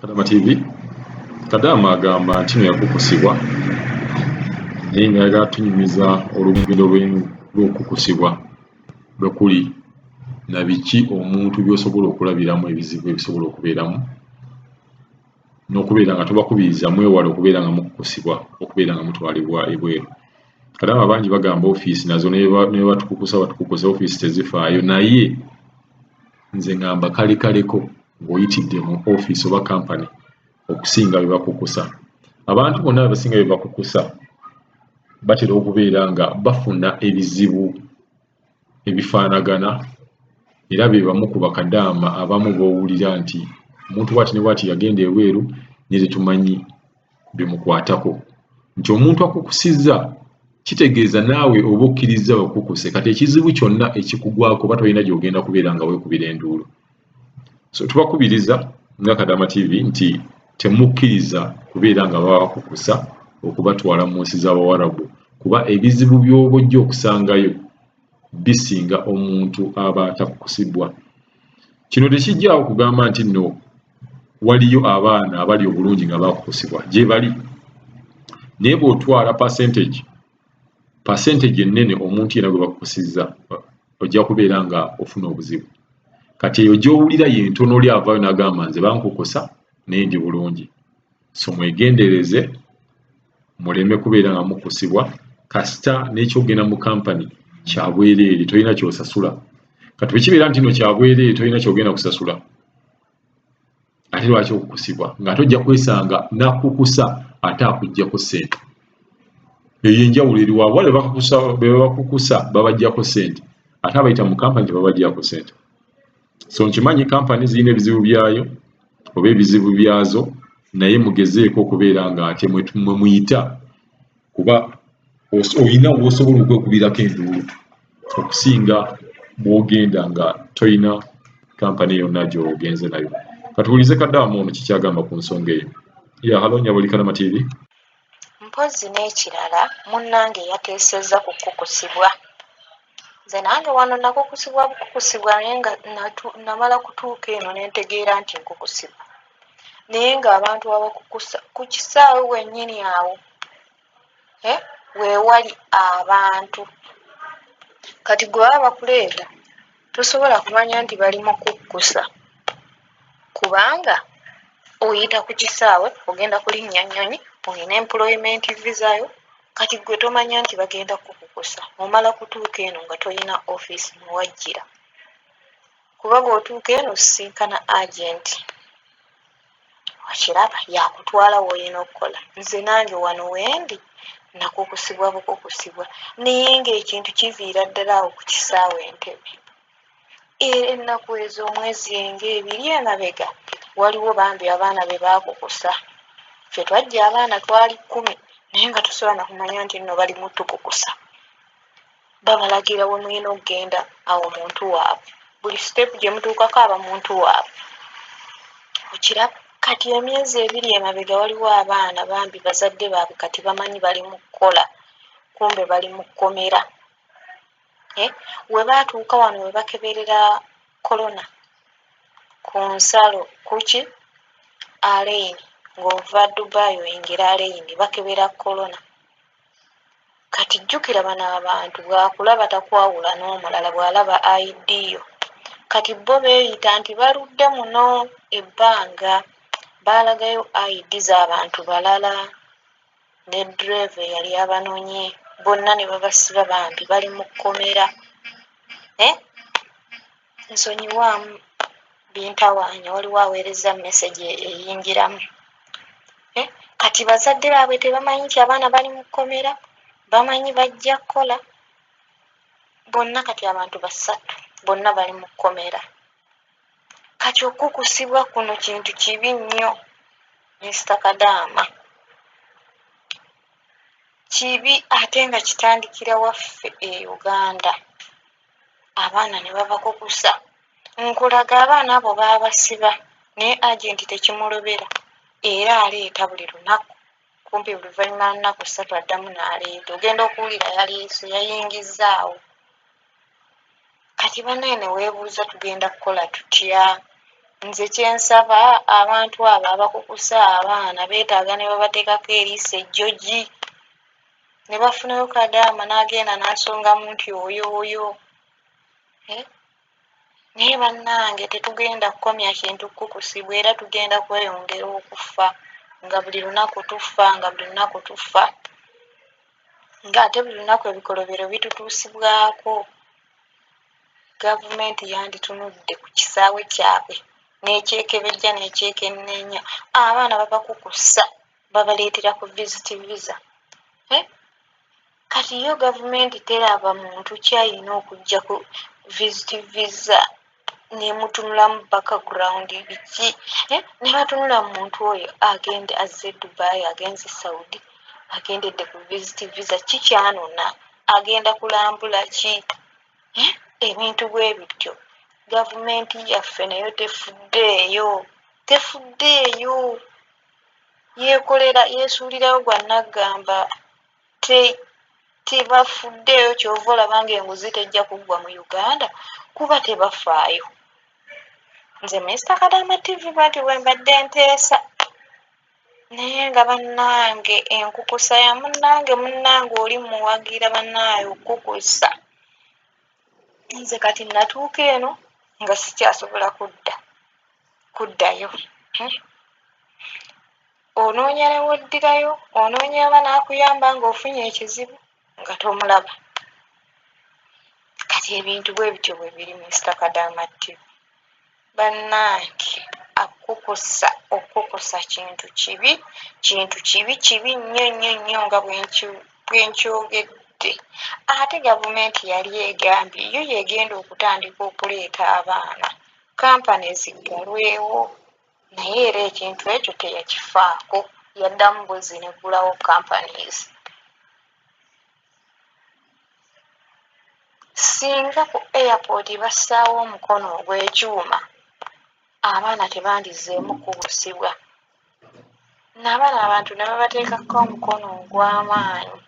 Kadaama TV Kadaama agamba nti yakukusibwa naye ng'ayagala tunyumiza olugendo lw'okukusibwa bwe kuli na biki omuntu by'osobola okulabiramu ebizibu ebisobola okubeeramu n'okubeera nga tubakubiriza mwewale okubeera nga mukukusibwa okubeera nga mutwalibwa ebweru. Kadaama bangi bagamba ofiisi nazo ne batukukusa ofiisi tezifaayo, naye nze ngamba kalekaleko ng'oyitidde mu ofiisi oba kampani okusinga bye bakukusa. Abantu bonna abasinga bye bakukusa batera okubeera nga bafuna ebizibu ebifaanagana era be bamu ku bakadaama abamu b'owulira nti omuntu bw'ati ne bw'ati yagenda ebweru naye tetumanyi bimukwatako. Nti omuntu akukusizza kitegeeza naawe oba okkiriza bakukuse kati ekizibu kyonna ekikugwako oba tolina gy'ogenda kubeera nga weekubira enduulu. So tubakubiriza nga Kadaama TV nti temukkiriza kubeera nga babakukusa okubatwala mu nsi z'Abawarabu kuba ebizibu by'oba ojja okusangayo bisinga omuntu aba atakukusibwa. Kino tekijjaawo kugamba nti nno waliyo abaana abali obulungi nga bakukusibwa, gye bali, naye bw'otwala percentage ennene omuntu yenna gwe bakukusizza ojja kubeera nga ofuna obuzibu. Kati eyo gy'owulira ye ntono oli avaayo n'agamba nze bankukusa naye ndi bulungi. So mwegendereze muleme kubeera nga mukusibwa kasita n'ekyogenda mu kampani kya bwereere tolina ky'osasula. Kati bwe kibeera nti nno kya bwereere tolina ky'ogenda kusasula ate lwaki okukusibwa ng'ate ojja kwesanga n'akukusa ate akuggyako ssente. Eyo enjawulo eri waabwe wale be bakukusa babaggyako ssente ate abayita mu kampani tebabaggyako ssente. So nkimanyi kampani zirina ebizibu byayo oba ebizibu byazo naye mugezeeko okubeera nga ate mwe muyita kuba olina w'osobola okwekubirako enduulu okusinga bw'ogenda nga tolina kampani yonna gy'ogenze nayo. Katuwulize Kadaama ono kikyagamba ku nsonga eyo. Halo buli Kadaama TV. Mpozi n'ekirala munnange yateesezza ku kukusibwa. Nze nange wano nakukusibwa naye nga namala kutuuka eno ne ntegeera nti nkukusibwa. Naye ng'abantu abakukusa ku kisaawe wennyini awo weewali abantu. Kati gwe baba bakuleeta tosobola kumanya nti bali mu kukkusa kubanga oyita ku kisaawe ogenda kulinnya nnyonyi olina employment visa yo kati gwe tomanya nti bagenda kukukusa. Omala kutuuka eno nga tolina ofiisi mwewajjira kuba bw'otuuka eno osisinkana agenti wakiraba yakutwala w'olina okukola. Nze nange wano wendi nakukusibwa bukukusibwa naye ng'ekintu kiviira ddala awo ku kisaawe Entebbe. Era ennaku ezo omwezi ng'ebiri emabega waliwo bambi abaana be baakukusa. Ffe twajja abaana twali 10 naye nga tosobola na kumanya nti nno bali mu tukukusa. Babalagira we mulina okugenda awo muntu waabwe, buli step gye mutuukako aba muntu waabwe. Okiraba kati emyezi 2 emabega waliwo abaana bambi bazadde baabwe kati bamanyi bali mu kukola kumbe bali mu kkomera. We baatuuka wano we bakeberera korona ku nsalo kuki aleyini ng'ova Dubai oyingira aleyini bakebera korona. Kati jjukira bano abantu bwakulaba takwawula n'omulala bw'alaba ID yo. Kati bo beeyita nti baludde muno ebbanga baalagayo ID z'abantu balala ne driver yali abanoonye bonna ne babasiba bambi bali mu kkomera. Nsonyiwaamu bintawaanya waliwo aweereza message eyingiramu. Kati bazadde baabwe tebamanyi nti abaana bali mu kkomera, bamanyi bajja kukola. Bonna kati abantu 3 bonna bali mu kkomera. Kati okukusibwa kuno kintu kibi nnyo Mr. Kadaama. Kibi ate nga kitandikira waffe e Uganda. Abaana ne babakukusa. Nkulaga abaana abo baabasiba naye agenti tekimulobera era aleeta buli lunaku. Kumpi oluvannyuma lunaku 3 addamu n'aleeta. Ogenda okuwulira yaleese yayingizaawo. Kati banene weebuuza tugenda kukola tutya? nze kyensaba abantu abo abakukusa abaana beetaaga ne babateekako eriisa ejjogi ne bafunayo Kadaama n'agenda n'asongamu nti oyo naye bannange tetugenda kukomya kintu kukusibwa era tugenda kweyongera okufa nga buli lunaku tufa ng'ate buli lunaku ebikolobero bitutuusibwako. Gavumenti yanditunudde ku kisaawe kyabwe n'ekyekebejja n'ekyekenneenya. Abaana babakukusa babaleetera ku visiti visa. Kati yo gavumenti teraba muntu kyayina okujja ku visiti visa nemutunulamu background biki ne batunula muntu oyo agende azze Dubai, agenze Saudi, agendedde ku visiti visa, kikyanona agenda kulambula ki? Ebintu bwe bityo. Gavumenti yaffe nayo tefuddeeyo yeekolera yeesuulirayo gwannaggamba tebafuddeeyo. Kyova olabanga enguzi tejja kuggwa mu Uganda kuba tebafaayo. Nze Mr. Kadaama TV bwati bwe mbadde nteesa naye nga bannange enkukusa ya munnange oli muwagira bannaayo okukusa. Nze kati natuuka eno nga sikyasobola kuddayo. Onoonya ne woddirayo, onoonya aba n'akuyamba ng'ofunye ekizibu nga tomulaba. Kati ebintu bwe bityo bwe biri Mr. Kadaama TV. Bannange okukusa kintu kibi nnyo nga bwenkyogedde. Ate gavumenti yali egambye yo yegenda okutandika okuleeta abaana, kampani ziggalwewo, naye era ekintu ekyo teyakifaako, yaddamu bwezi neggulawo companies. Singa ku airport bassaawo omukono ogw'ekyuma, abaana tebandizeemu kubusibwa. Nabano abantu ne babateekako omukono ogw'amaanyi.